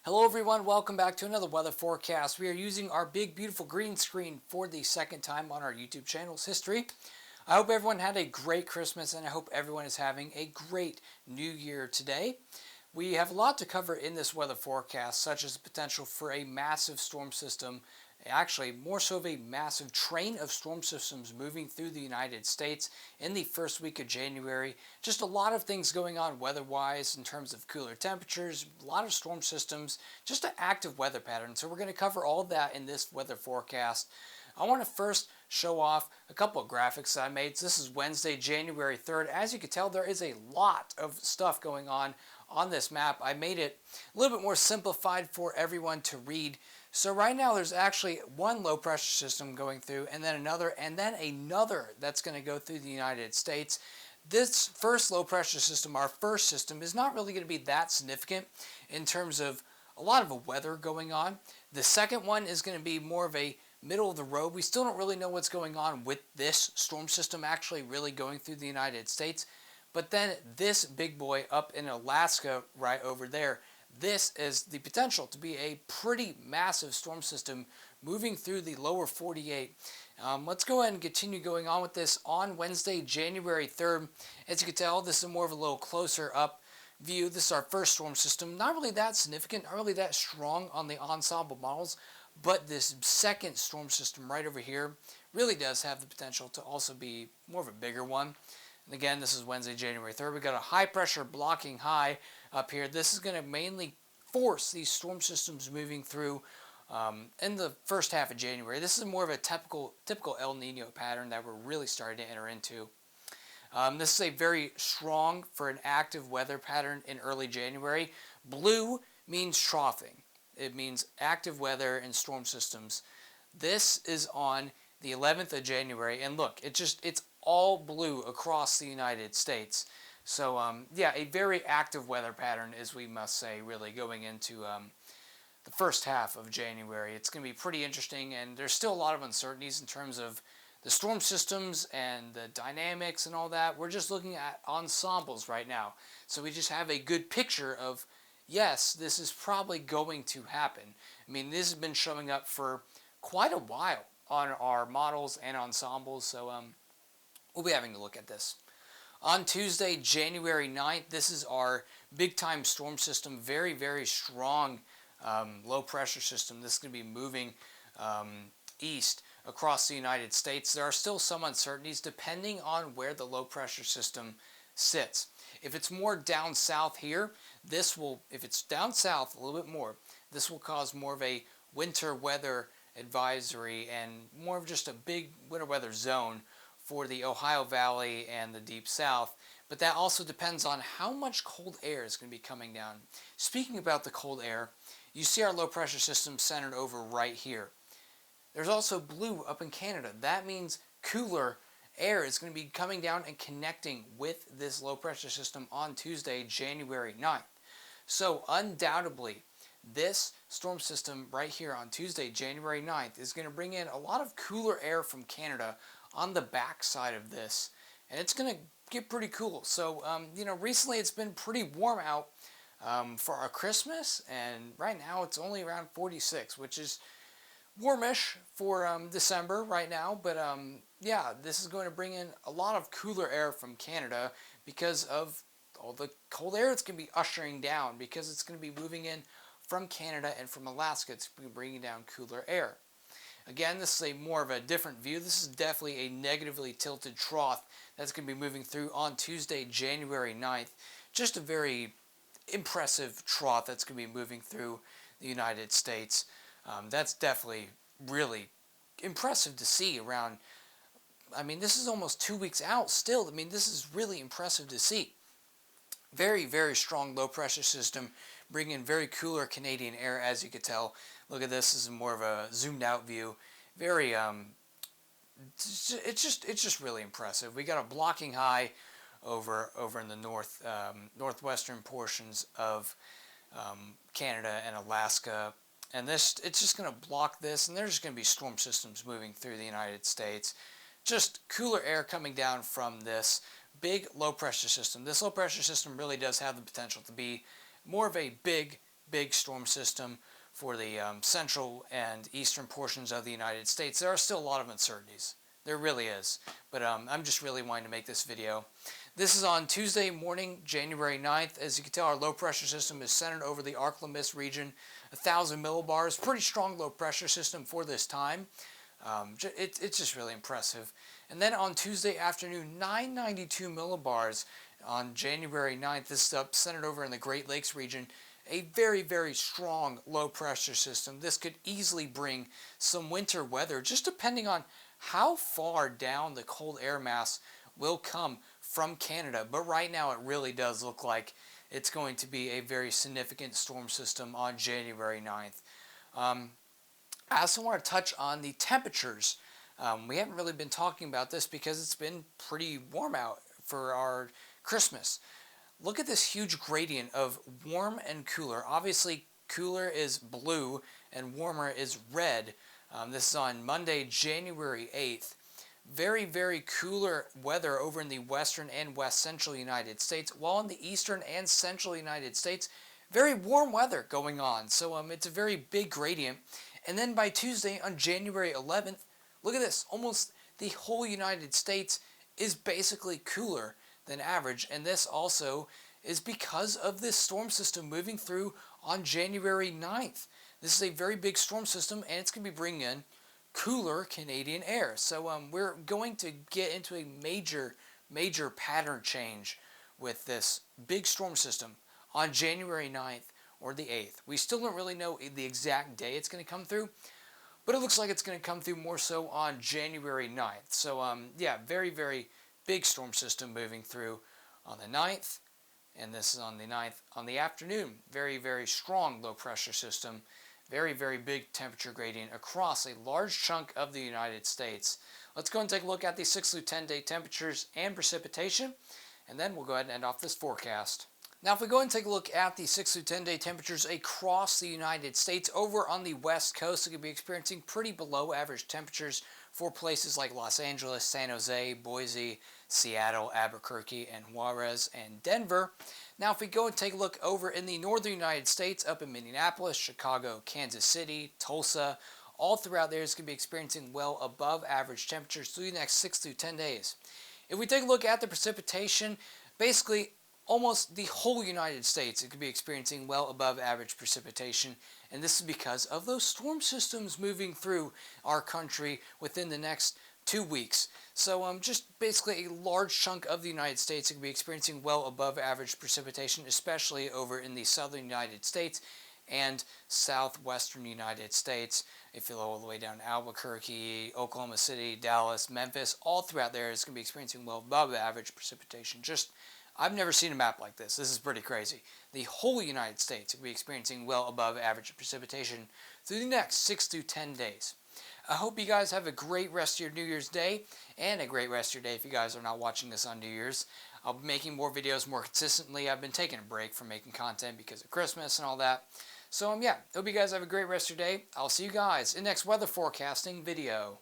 Hello everyone, welcome back to another weather forecast. We are using our big beautiful green screen for the second time on our YouTube channel's history. I hope everyone had a great Christmas and I hope everyone is having a great New Year today. We have a lot to cover in this weather forecast, such as the potential for a massive storm system, actually more so of a massive train of storm systems moving through the United States in the first week of January. Just a lot of things going on weather-wise in terms of cooler temperatures, a lot of storm systems, just an active weather pattern. So we're going to cover all of that in this weather forecast. I want to first show off a couple of graphics that I made. So this is Wednesday, January 3rd. As you can tell, there is a lot of stuff going on this map. I made it a little bit more simplified for everyone to read. So right now there's actually one low pressure system going through and then another that's going to go through the United States. This first low pressure system, our first system, is not really going to be that significant in terms of a lot of weather going on. The second one is going to be more of a middle of the road. We still don't really know what's going on with this storm system actually really going through the United States. But then this big boy up in Alaska right over there, this is the potential to be a pretty massive storm system moving through the lower 48. Let's go ahead and continue going on with this on Wednesday, January 3rd. As you can tell, this is more of a little closer up view. This is our first storm system. Not really that significant, not really that strong on the ensemble models, but this second storm system right over here really does have the potential to also be more of a bigger one. And again, this is Wednesday, January 3rd. We've got a high pressure blocking high up here. This is going to mainly force these storm systems moving through in the first half of January. This is more of a typical El Nino pattern that we're really starting to enter into. This is a very strong for an active weather pattern in early January. Blue means troughing. It means active weather and storm systems. This is on the 11th of January, and look, it's all blue across the United States. So yeah, a very active weather pattern, as we must say, really going into the first half of January. It's going to be pretty interesting, and there's still a lot of uncertainties in terms of the storm systems and the dynamics and all that. We're just looking at ensembles right now. So we just have a good picture of, yes, this is probably going to happen. I mean, this has been showing up for quite a while on our models and ensembles, so we'll be having to look at this. On Tuesday, January 9th, this is our big-time storm system, very, very strong low-pressure system. This is going to be moving east across the United States. There are still some uncertainties depending on where the low-pressure system sits. If it's more down south here, if it's down south a little bit more, this will cause more of a winter weather advisory and more of just a big winter weather zone for the Ohio Valley and the Deep South. But that also depends on how much cold air is going to be coming down. Speaking about the cold air, you see our low pressure system centered over right here. There's also blue up in Canada. That means cooler air is going to be coming down and connecting with this low pressure system on Tuesday, January 9th. So undoubtedly, this storm system right here on Tuesday, January 9th is going to bring in a lot of cooler air from Canada on the back side of this, and it's going to get pretty cool. So recently it's been pretty warm out for our Christmas, and right now it's only around 46, which is warmish for December right now. But yeah, this is going to bring in a lot of cooler air from Canada because of all the cold air it's going to be ushering down, because it's going to be moving in from Canada and from Alaska. It's going to be bringing down cooler air. Again, this is more of a different view. This is definitely a negatively tilted trough that's going to be moving through on Tuesday, January 9th. Just a very impressive trough that's going to be moving through the United States. That's definitely really impressive to see around. I mean, this is almost 2 weeks out still. I mean, this is really impressive to see. Very, very strong low pressure system, bringing in very cooler Canadian air, as you could tell. Look at this. This is more of a zoomed out view. Very, it's just really impressive. We got a blocking high over in the northwestern portions of Canada and Alaska, and it's just going to block this, and there's just going to be storm systems moving through the United States. Just cooler air coming down from this big low pressure system. This low pressure system really does have the potential to be more of a big big storm system for the central and eastern portions of the United States, there are still a lot of uncertainties. There really is. But I'm just really wanting to make this video. This is on Tuesday morning, January 9th. As you can tell, our low pressure system is centered over the Ark-La-Mis region, 1,000 millibars. Pretty strong low pressure system for this time. It's just really impressive. And then on Tuesday afternoon, 992 millibars on January 9th. This is centered over in the Great Lakes region. A very, very strong low pressure system. This could easily bring some winter weather, just depending on how far down the cold air mass will come from Canada. But right now it really does look like it's going to be a very significant storm system on January 9th. I also want to touch on the temperatures. We haven't really been talking about this because it's been pretty warm out for our Christmas. Look at this huge gradient of warm and cooler. Obviously, cooler is blue and warmer is red. This is on Monday, January 8th. Very, very cooler weather over in the western and west central United States, while in the eastern and central United States, very warm weather going on. So it's a very big gradient. And then by Tuesday on January 11th, look at this. Almost the whole United States is basically cooler than average. And this also is because of this storm system moving through on January 9th. This is a very big storm system, and it's going to be bringing in cooler Canadian air. So we're going to get into a major pattern change with this big storm system on January 9th or the 8th. We still don't really know the exact day it's going to come through, but it looks like it's going to come through more so on January 9th. So yeah, very, very big storm system moving through on the 9th, and this is on the 9th on the afternoon. Very, very strong low pressure system. Very, very big temperature gradient across a large chunk of the United States. Let's go and take a look at the 6 through 10 day temperatures and precipitation, and then we'll go ahead and end off this forecast. Now, if we go and take a look at the 6 through 10 day temperatures across the United States, over on the west coast, we could be experiencing pretty below average temperatures for places like Los Angeles, San Jose, Boise, Seattle, Albuquerque, and Juarez, and Denver. Now, if we go and take a look over in the northern United States, up in Minneapolis, Chicago, Kansas City, Tulsa, all throughout there is going to be experiencing well above average temperatures through the next 6 through 10 days. If we take a look at the precipitation, basically almost the whole United States, it could be experiencing well above average precipitation, and this is because of those storm systems moving through our country within the next 2 weeks. So just basically a large chunk of the United States could be experiencing well above average precipitation, especially over in the southern United States and southwestern United States. If you go all the way down to Albuquerque, Oklahoma City, Dallas, Memphis, all throughout there is going to be experiencing well above average precipitation. I've never seen a map like this. This is pretty crazy. The whole United States will be experiencing well above average precipitation through the next 6 to 10 days. I hope you guys have a great rest of your New Year's Day, and a great rest of your day if you guys are not watching this on New Year's. I'll be making more videos more consistently. I've been taking a break from making content because of Christmas and all that. So yeah, hope you guys have a great rest of your day. I'll see you guys in the next weather forecasting video.